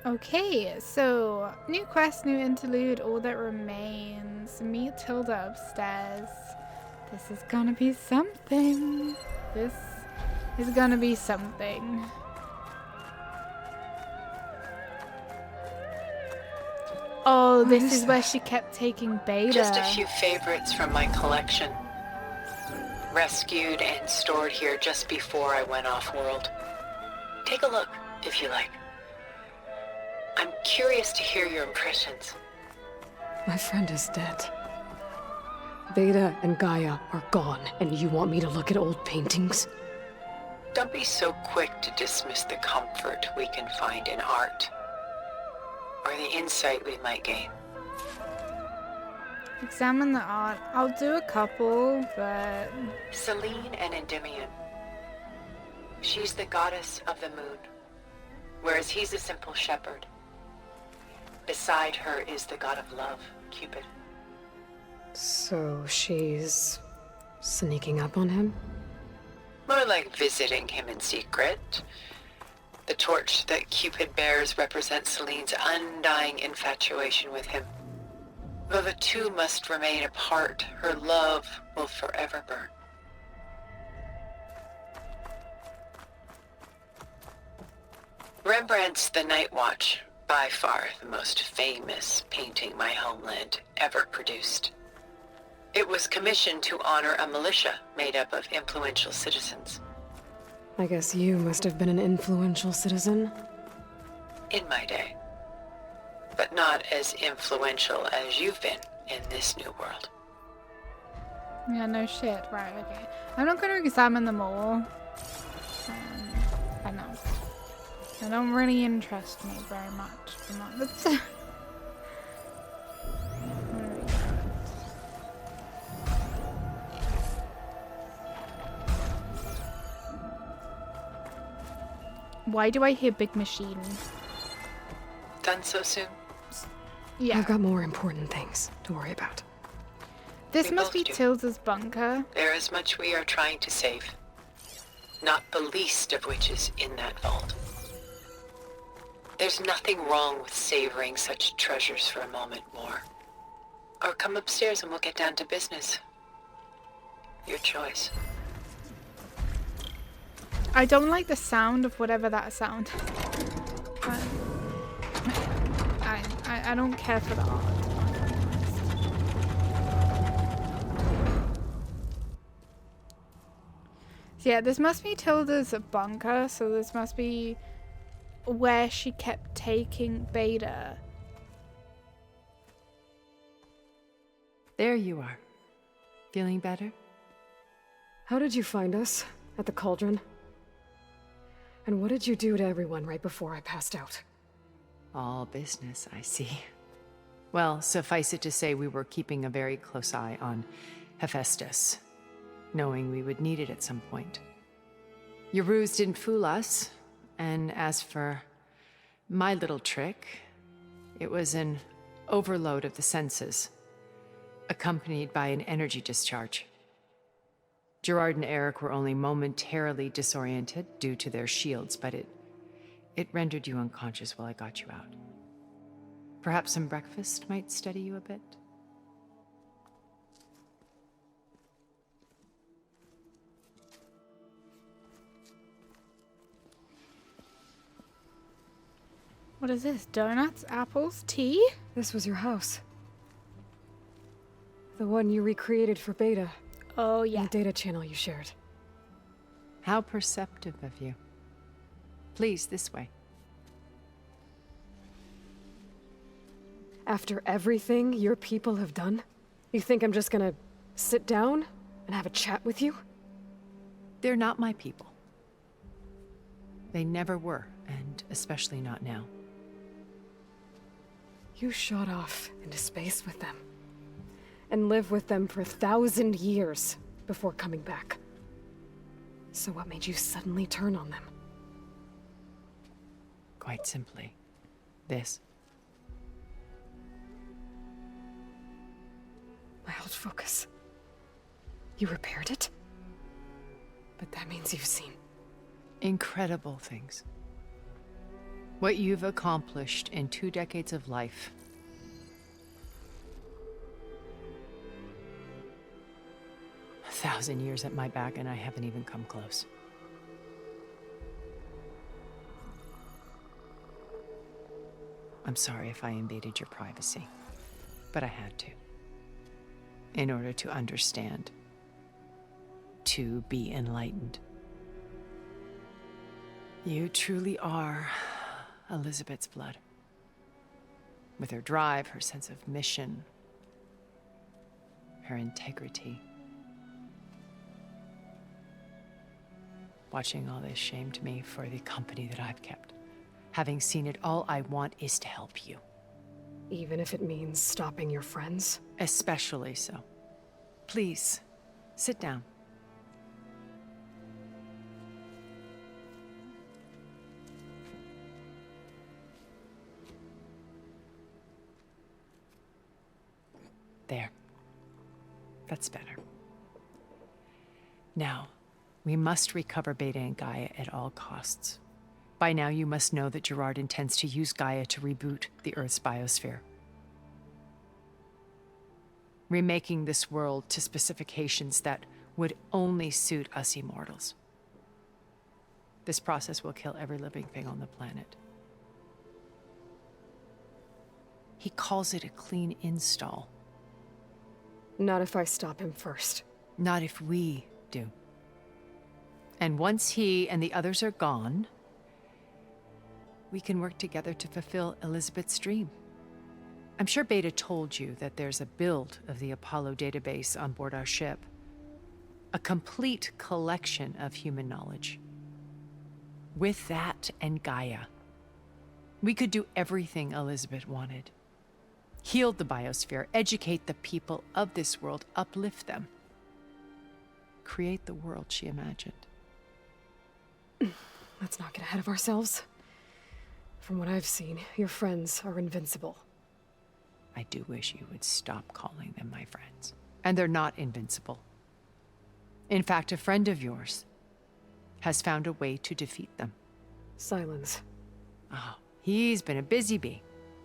Okay, so new quest, new interlude, all that remains. Meet Tilda upstairs. This is gonna be something. This is gonna be something. Oh, this is where she kept taking Beta. Just a few favorites from my collection. Rescued and stored here just before I went off-world. Take a look, if you like. I'm curious to hear your impressions. My friend is dead. Beta and Gaia are gone, and you want me to look at old paintings? Don't be so quick to dismiss the comfort we can find in art, or the insight we might gain. Examine the art. I'll do a couple, but... Selene and Endymion. She's the goddess of the moon, whereas he's a simple shepherd. Beside her is the god of love, Cupid. So she's sneaking up on him? More like visiting him in secret. The torch that Cupid bears represents Selene's undying infatuation with him. Though the two must remain apart, her love will forever burn. Rembrandt's The Night Watch, by far the most famous painting my homeland ever produced. It was commissioned to honor a militia made up of influential citizens. I guess you must have been an influential citizen. In my day. But not as influential as you've been in this new world. Yeah, no shit. Right, okay. I'm not going to examine them all. I know. They don't really interest me very much. Why do I hear big machine? Done so soon? Yeah. I've got more important things to worry about. This We must be both do. Tilda's bunker. There is much we are trying to save. Not the least of which is in that vault. There's nothing wrong with savoring such treasures for a moment more. Or come upstairs and we'll get down to business. Your choice. I don't like the sound of whatever that sound. I don't care for the art. So yeah, this must be Tilda's bunker, so this must be where she kept taking Beta. There you are. Feeling better? How did you find us? At the cauldron? And what did you do to everyone right before I passed out? All business, I see. Well, suffice it to say we were keeping a very close eye on Hephaestus, knowing we would need it at some point. Your ruse didn't fool us, and as for my little trick, it was an overload of the senses, accompanied by an energy discharge. Gerard and Eric were only momentarily disoriented due to their shields, but it rendered you unconscious while I got you out. Perhaps some breakfast might steady you a bit? What is this? Donuts? Apples? Tea? This was your house. The one you recreated for Beta. Oh, yeah. The data channel you shared. How perceptive of you. Please, this way. After everything your people have done, you think I'm just gonna sit down and have a chat with you? They're not my people. They never were, and especially not now. You shot off into space with them, and lived with them for 1,000 years before coming back. So what made you suddenly turn on them? Quite simply, this. My old focus. You repaired it? But that means you've seen... Incredible things. What you've accomplished in 2 decades of life. A 1,000 years at my back, and I haven't even come close. I'm sorry if I invaded your privacy, but I had to. In order to understand. To be enlightened. You truly are Elizabeth's blood. With her drive, her sense of mission, her integrity. Watching all this shamed me for the company that I've kept. Having seen it, all I want is to help you. Even if it means stopping your friends? Especially so. Please, sit down. There. That's better. Now, we must recover Beta and Gaia at all costs. By now, you must know that Gerard intends to use Gaia to reboot the Earth's biosphere. Remaking this world to specifications that would only suit us immortals. This process will kill every living thing on the planet. He calls it a clean install. Not if I stop him first. Not if we do. And once he and the others are gone, we can work together to fulfill Elizabeth's dream. I'm sure Beta told you that there's a build of the Apollo database on board our ship. A complete collection of human knowledge. With that and Gaia, we could do everything Elizabeth wanted. Heal the biosphere, educate the people of this world, uplift them. Create the world she imagined. Let's not get ahead of ourselves. From what I've seen, your friends are invincible. I do wish you would stop calling them my friends. And they're not invincible. In fact, a friend of yours has found a way to defeat them. Silence. Oh, he's been a busy bee,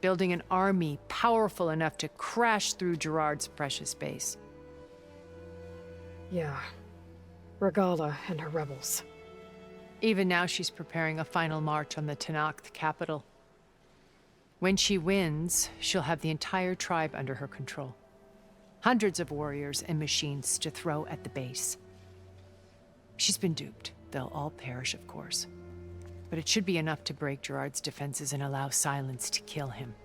building an army powerful enough to crash through Gerard's precious base. Yeah. Regala and her rebels. Even now, she's preparing a final march on the Tenakth capital. When she wins, she'll have the entire tribe under her control. Hundreds of warriors and machines to throw at the base. She's been duped. They'll all perish, of course. But it should be enough to break Gerard's defenses and allow Silence to kill him.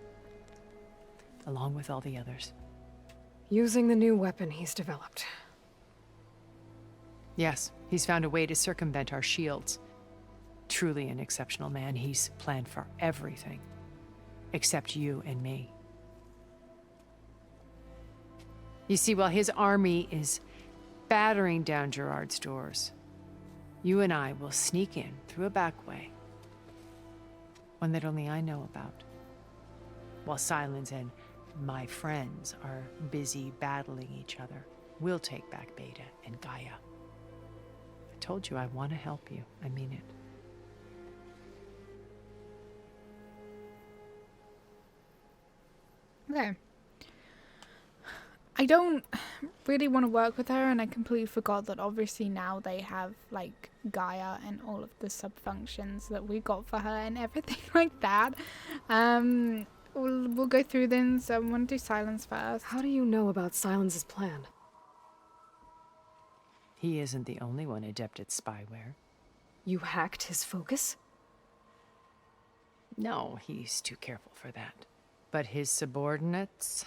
Along with all the others. Using the new weapon he's developed. Yes, he's found a way to circumvent our shields. Truly an exceptional man. He's planned for everything. Except you and me. You see, while his army is battering down Gerard's doors, you and I will sneak in through a back way. One that only I know about. While Silence and my friends are busy battling each other, we'll take back Beta and Gaia. I told you I want to help you. I mean it. Okay. I don't really want to work with her, and I completely forgot that obviously now they have like Gaia and all of the sub-functions that we got for her and everything like that. We'll go through them, so I want to do Silence first. How do you know about Silence's plan? He isn't the only one adept at spyware. You hacked his focus? No, he's too careful for that. But his subordinates?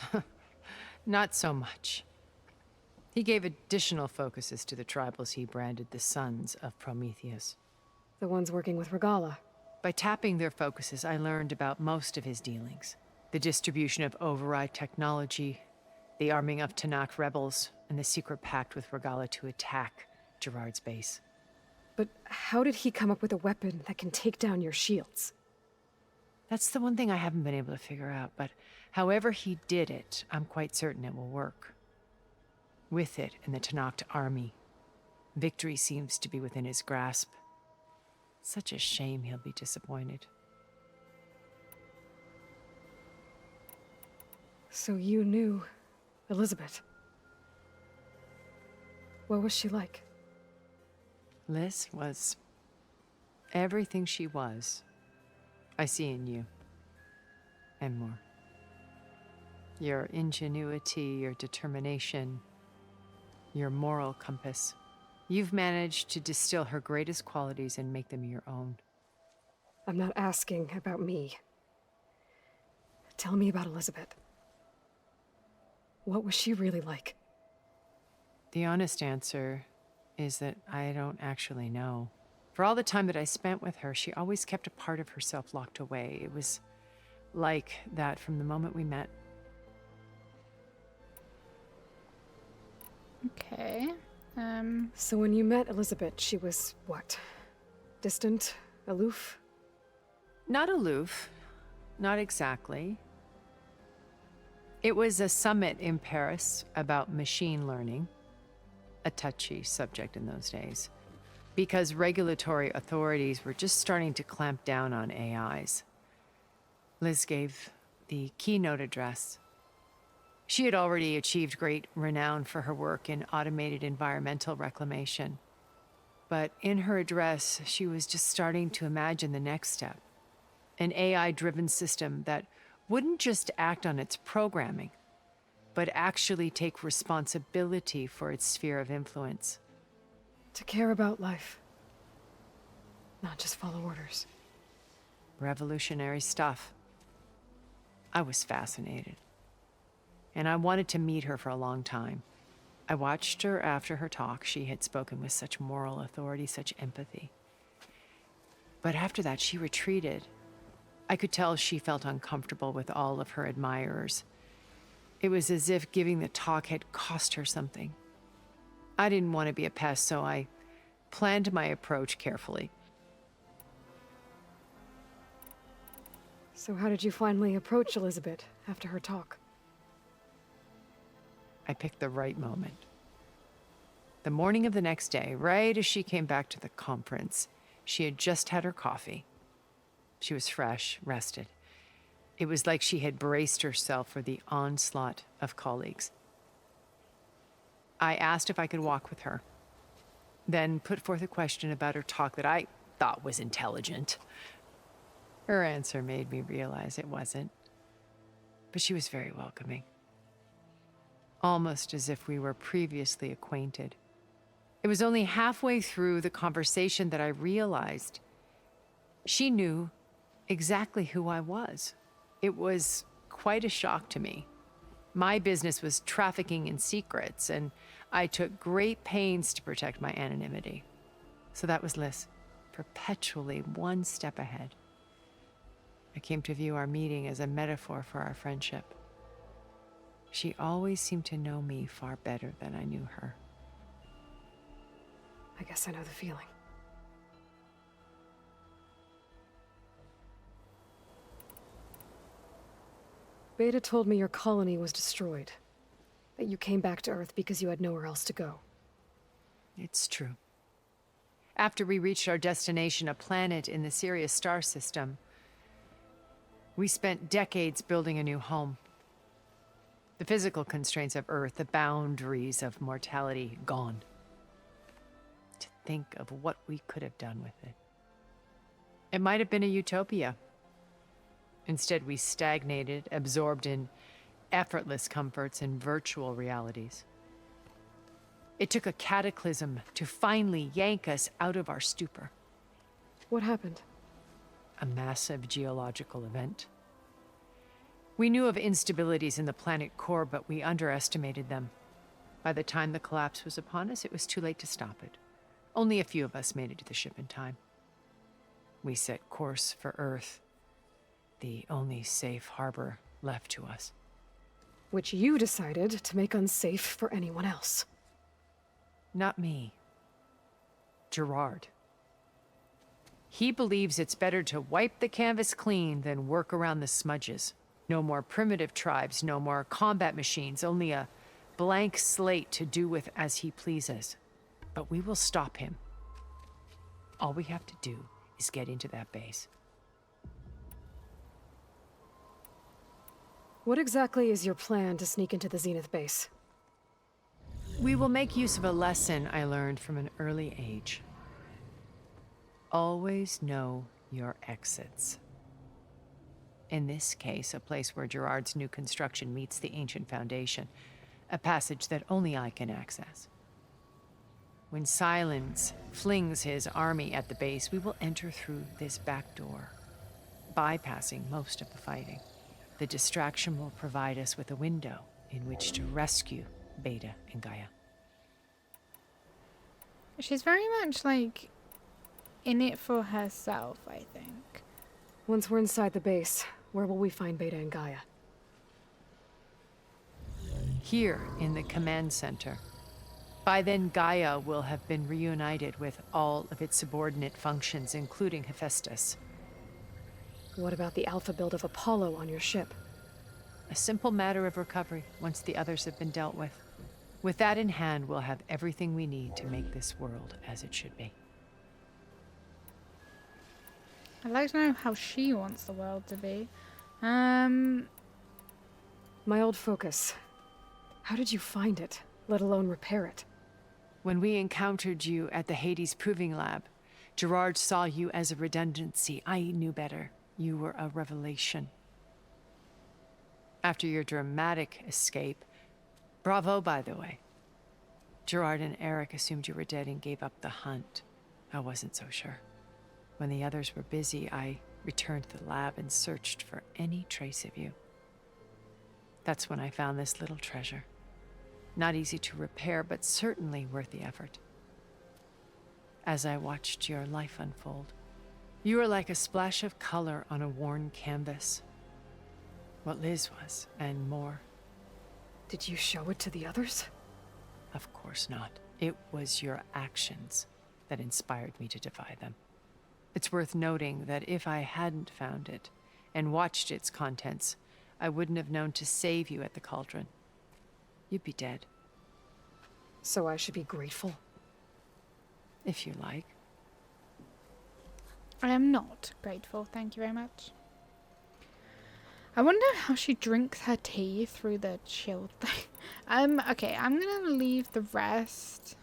Not so much. He gave additional focuses to the tribals he branded the Sons of Prometheus. The ones working with Regala. By tapping their focuses, I learned about most of his dealings. The distribution of override technology, the arming of Tenakth rebels, and the secret pact with Regala to attack Gerard's base. But how did he come up with a weapon that can take down your shields? That's the one thing I haven't been able to figure out, but however he did it, I'm quite certain it will work. With it and the Tenakth army, victory seems to be within his grasp. Such a shame he'll be disappointed. So you knew Elizabeth. What was she like? Liz was everything she was. I see in you. And more. Your ingenuity, your determination, your moral compass. You've managed to distill her greatest qualities and make them your own. I'm not asking about me. Tell me about Elizabeth. What was she really like? The honest answer is that I don't actually know. For all the time that I spent with her, she always kept a part of herself locked away. It was like that from the moment we met. Okay. So when you met Elizabeth, she was what? Distant? Aloof? Not aloof. Not exactly. It was a summit in Paris about machine learning, a touchy subject in those days, because regulatory authorities were just starting to clamp down on AIs. Liz gave the keynote address. She had already achieved great renown for her work in automated environmental reclamation. But in her address, she was just starting to imagine the next step, an AI-driven system that wouldn't just act on its programming, but actually take responsibility for its sphere of influence. To care about life. Not just follow orders. Revolutionary stuff. I was fascinated. And I wanted to meet her for a long time. I watched her after her talk. She had spoken with such moral authority, such empathy. But after that, she retreated. I could tell she felt uncomfortable with all of her admirers. It was as if giving the talk had cost her something. I didn't want to be a pest, so I planned my approach carefully. So how did you finally approach Elizabeth after her talk? I picked the right moment. The morning of the next day, right as she came back to the conference, she had just had her coffee. She was fresh, rested. It was like she had braced herself for the onslaught of colleagues. I asked if I could walk with her, then put forth a question about her talk that I thought was intelligent. Her answer made me realize it wasn't, but she was very welcoming. Almost as if we were previously acquainted. It was only halfway through the conversation that I realized she knew exactly who I was. It was quite a shock to me. My business was trafficking in secrets, and I took great pains to protect my anonymity. So that was Liz, perpetually one step ahead. I came to view our meeting as a metaphor for our friendship. She always seemed to know me far better than I knew her. I guess I know the feeling. Beta told me your colony was destroyed. That you came back to Earth because you had nowhere else to go. It's true. After we reached our destination, a planet in the Sirius star system, we spent decades building a new home. The physical constraints of Earth, the boundaries of mortality, gone. To think of what we could have done with it. It might have been a utopia. Instead, we stagnated, absorbed in effortless comforts and virtual realities. It took a cataclysm to finally yank us out of our stupor. What happened? A massive geological event. We knew of instabilities in the planet core, but we underestimated them. By the time the collapse was upon us, it was too late to stop it. Only a few of us made it to the ship in time. We set course for Earth, the only safe harbor left to us. Which you decided to make unsafe for anyone else. Not me. Gerard. He believes it's better to wipe the canvas clean than work around the smudges. No more primitive tribes, no more combat machines, only a blank slate to do with as he pleases. But we will stop him. All we have to do is get into that base. What exactly is your plan to sneak into the Zenith base? We will make use of a lesson I learned from an early age. Always know your exits. In this case, a place where Gerard's new construction meets the ancient foundation, a passage that only I can access. When Silence flings his army at the base, we will enter through this back door, bypassing most of the fighting. The distraction will provide us with a window in which to rescue Beta and Gaia. She's very much like in it for herself, I think. Once we're inside the base, where will we find Beta and Gaia? Here in the command center. By then, Gaia will have been reunited with all of its subordinate functions, including Hephaestus. What about the alpha build of Apollo on your ship? A simple matter of recovery once the others have been dealt with. With that in hand, we'll have everything we need to make this world as it should be. I'd like to know how she wants the world to be. My old focus. How did you find it, let alone repair it? When we encountered you at the Hades Proving Lab, Gerard saw you as a redundancy. I knew better. You were a revelation. After your dramatic escape, bravo, by the way. Gerard and Eric assumed you were dead and gave up the hunt. I wasn't so sure. When the others were busy, I returned to the lab and searched for any trace of you. That's when I found this little treasure. Not easy to repair, but certainly worth the effort. As I watched your life unfold, you were like a splash of color on a worn canvas. What Liz was, and more. Did you show it to the others? Of course not. It was your actions that inspired me to defy them. It's worth noting that if I hadn't found it and watched its contents, I wouldn't have known to save you at the cauldron. You'd be dead. So I should be grateful? If you like. I am not grateful, thank you very much. I wonder how she drinks her tea through the chilled thing. Okay, I'm gonna leave the rest.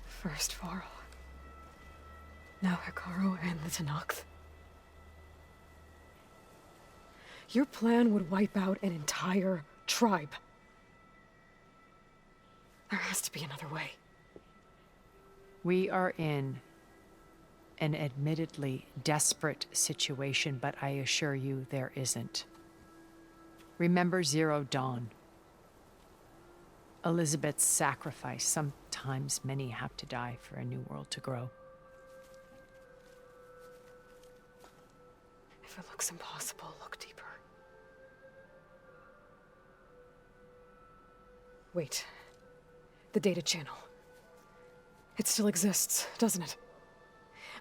First Varl. Now Hikaru and the Tenakth. Your plan would wipe out an entire tribe. There has to be another way. We are in an admittedly desperate situation, but I assure you there isn't. Remember Zero Dawn. Elizabeth's sacrifice. Sometimes many have to die for a new world to grow. If it looks impossible, look deeper. Wait. The data channel. It still exists, doesn't it?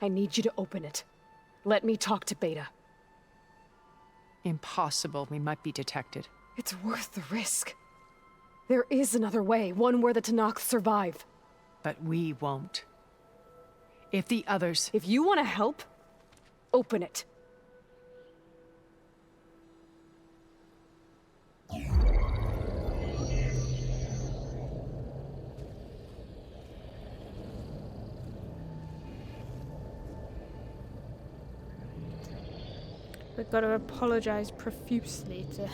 I need you to open it. Let me talk to Beta. Impossible. We might be detected. It's worth the risk. There is another way, one where the Tenakth survive. But we won't. If the others... If you want to help, open it. We've got to apologize profusely to...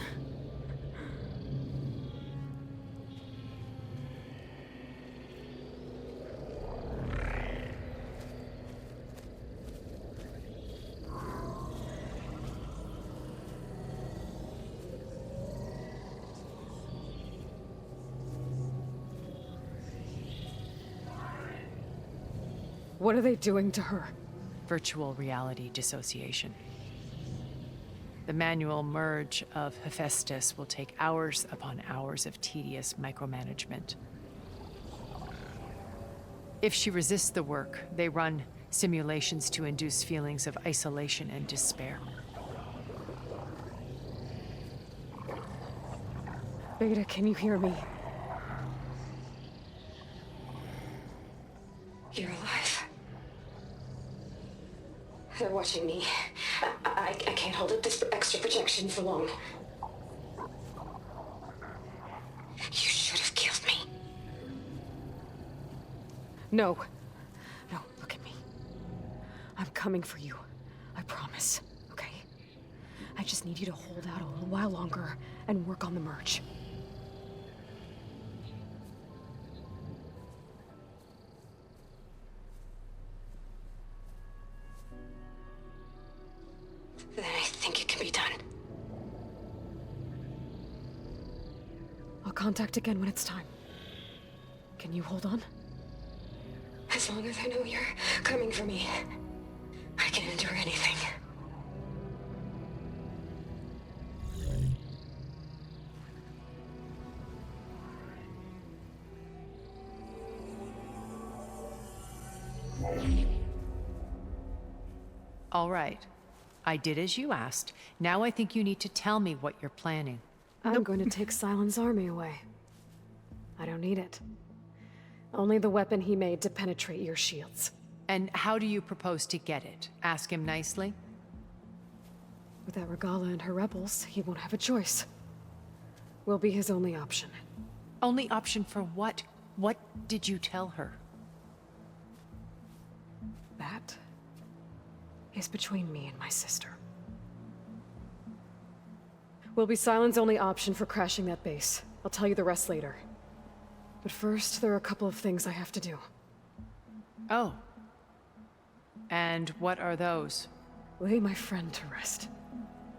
What are they doing to her? Virtual reality dissociation. The manual merge of Hephaestus will take hours upon hours of tedious micromanagement. If she resists the work, they run simulations to induce feelings of isolation and despair. Beta, can you hear me? You're alive. They're watching me. I can't hold up this extra protection for long. You should have killed me. No. No, look at me. I'm coming for you. I promise, okay? I just need you to hold out a little while longer and work on the merge. Then I think it can be done. I'll contact again when it's time. Can you hold on? As long as I know you're coming for me, I can endure anything. All right. I did as you asked. Now I think you need to tell me what you're planning. I'm going to take Silent's army away. I don't need it. Only the weapon he made to penetrate your shields. And how do you propose to get it? Ask him nicely? Without Regala and her rebels, he won't have a choice. We'll be his only option. Only option for what? What did you tell her? That is between me and my sister. Will be Silent's only option for crashing that base. I'll tell you the rest later. But first, there are a couple of things I have to do. Oh. And what are those? Lay my friend to rest.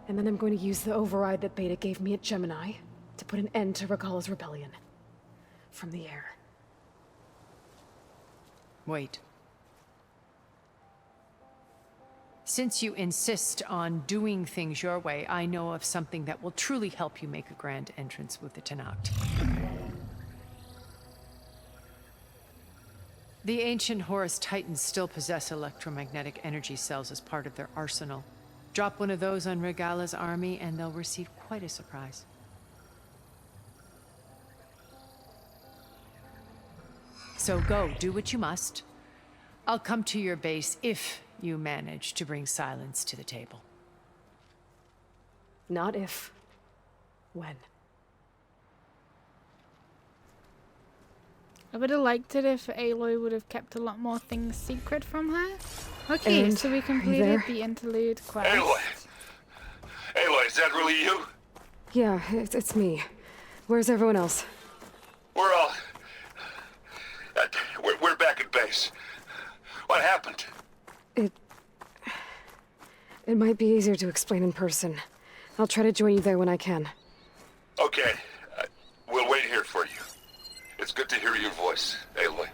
And then I'm going to use the override that Beta gave me at Gemini to put an end to Regala's rebellion. From the air. Wait. Since you insist on doing things your way, I know of something that will truly help you make a grand entrance with the Tenakth. The ancient Horus Titans still possess electromagnetic energy cells as part of their arsenal. Drop one of those on Regala's army and they'll receive quite a surprise. So go, do what you must. I'll come to your base if you manage to bring silence to the table. Not if. When. I would have liked it if Aloy would have kept a lot more things secret from her. Okay, And so we completed the interlude quest. Aloy! Aloy, is that really you? Yeah, it's me. Where's everyone else? We're all... we're back at base. What happened? It might be easier to explain in person. I'll try to join you there when I can. Okay. We'll wait here for you. It's good to hear your voice, Aloy.